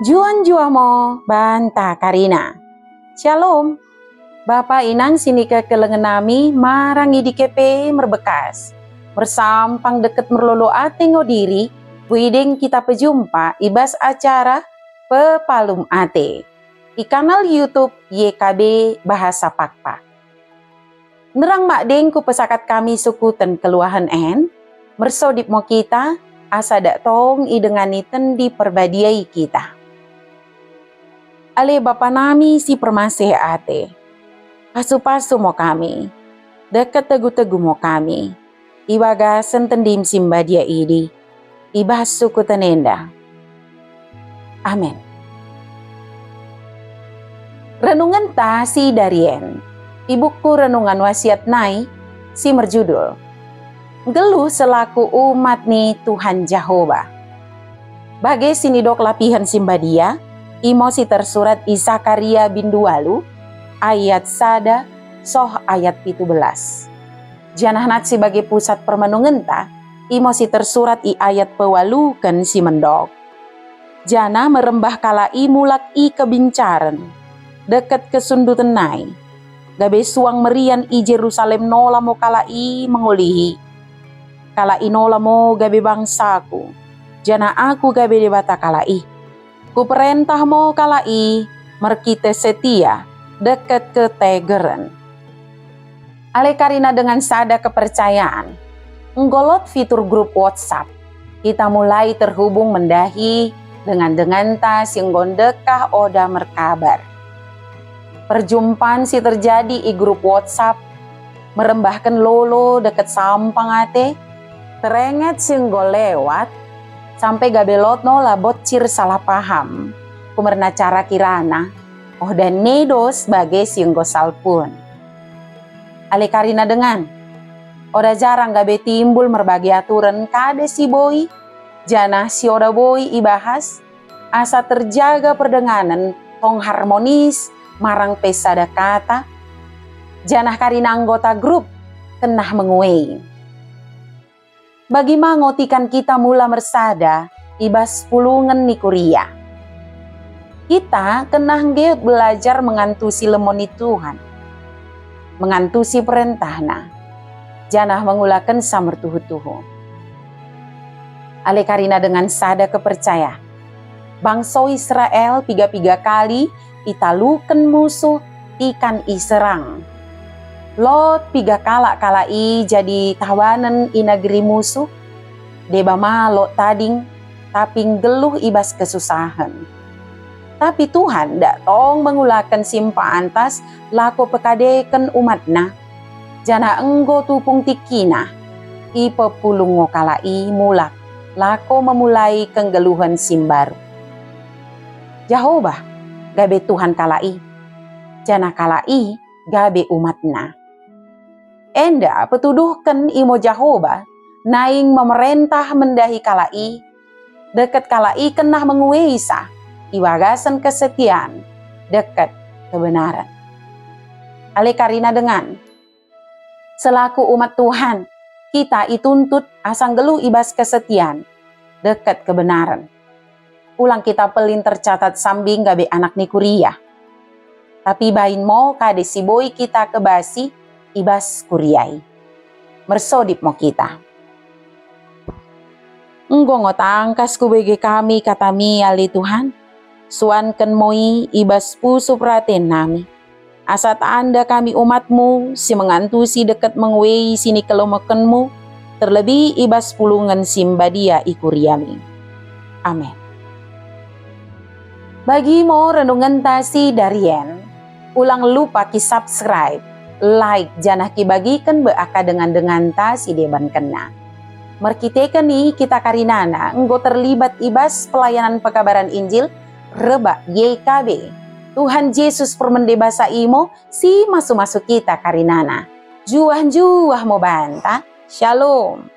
Juan mo banta Karina. Shalom. Bapa inang sini ke kelengenami marangi di kepe merbekas. Bersampang deket merlolo ate ngodiri, buideng kita pejumpa ibas acara Pepalum Ate. Di kanal YouTube YKB Bahasa Pakpak. Nerang makdeng ku pesakat kami suku ten keluahan en, mersodip mo kita, asa dak tong idengani ten di perbadiai kita. Ale bapa nami si permasih ate. Pasu-pasu mo kami. Deket tegu-tegu mo kami. Iwaga sentendim simbadia idi. Ibas suku tenenda. Amin. Renungan ta si Darien. Ibuku renungan wasiat nai si merjudul. Geluh selaku umat ni Tuhan Jehovah. Bagai sinidok lapihan simbadia. Imosi tersurat Zakaria bin Dualu, ayat sada, soh ayat 17. Janahnat sebagai pusat permenungan ta, imosi tersurat ayat pewalukan si mendok. Jana merembah kala mulak kebincaran, deket kesundutan nai. Gabe suang merian Jerusalem nola mo kala mengulihi. Kala nola mo gabe bangsaku, jana aku gabe debata kala Ku perintah mo kalai, merkite setia, deket ke tegeren. Ale Karina dengan sada kepercayaan, nggolot fitur grup WhatsApp, kita mulai terhubung mendahi dengan tas yang gondekah oda merkabar. Perjumpaan si terjadi grup WhatsApp, merembahkan lolo deket sampang ate, terenget singgo lewat, sampai gabelot no labot cir salah paham. Kumerna cara kirana. Oh dan nedos sebagai siung gosal pun. Ale Karina dengan. Oda jarang gabe timbul merbagi aturan kade si boy. Jana si oda boy ibahas. Asa terjaga perdenganan tong harmonis marang pesada kata. Jana Karina anggota grup kenah menguei. Bagi mangotikan kita mula mersada, ibas pulungan ni kuria. Kita kenah geut belajar mengantusi lemoni Tuhan. Mengantusi perintahna. Janah mengulakan samertuhu-tuhu. Ale Karina dengan sada kepercaya. Bangsa Israel piga-piga kali italukan musuh ikan iserang. Lot piga kalai jadi tawanan negeri musuh. Deba malo tading taping geluh ibas kesusahan. Tapi Tuhan dak tong mengulakan simpaan tas lako pekadekan umatna. Jana enggo tupung tikina. Ipe pulung kalai mulak. Lako memulai kenggeluhan simbaru. Jehovah gabe Tuhan kalai. Jana kalai gabe umatna. Enda petuduhkan imo Jehovah naing memerintah mendahi kalai, deket kalai kenah menguesa, iwagasan kesetiaan, deket kebenaran. Ale Karina dengan, selaku umat Tuhan, kita ituntut asang geluh ibas kesetiaan, deket kebenaran. Ulang kita pelin tercatat sambing gabe anak ni kuria. Tapi bain mo kade si boy kita kebasi, ibas kuriai. Mersodip mo kita. Enggo ngotangkas kubege kami katami ali Tuhan. Suanken moi ibas puso praten nami. Asat anda kami umatmu si mengantusi deket mengwei sini kelomokenmu. Terlebih ibas pulungan simbadia ikuriami. Amin. Bagi mo renungan tasi Darien. Ulang lupa ki subscribe. Like janah kibagikan beaka dengan ta si deban kena. Merkitekan nih kita karinana enggo terlibat ibas pelayanan pekabaran Injil reba YKB. Tuhan Yesus permendebasa imo si masuk-masuk kita karinana. Juah-juah mo banta. Shalom.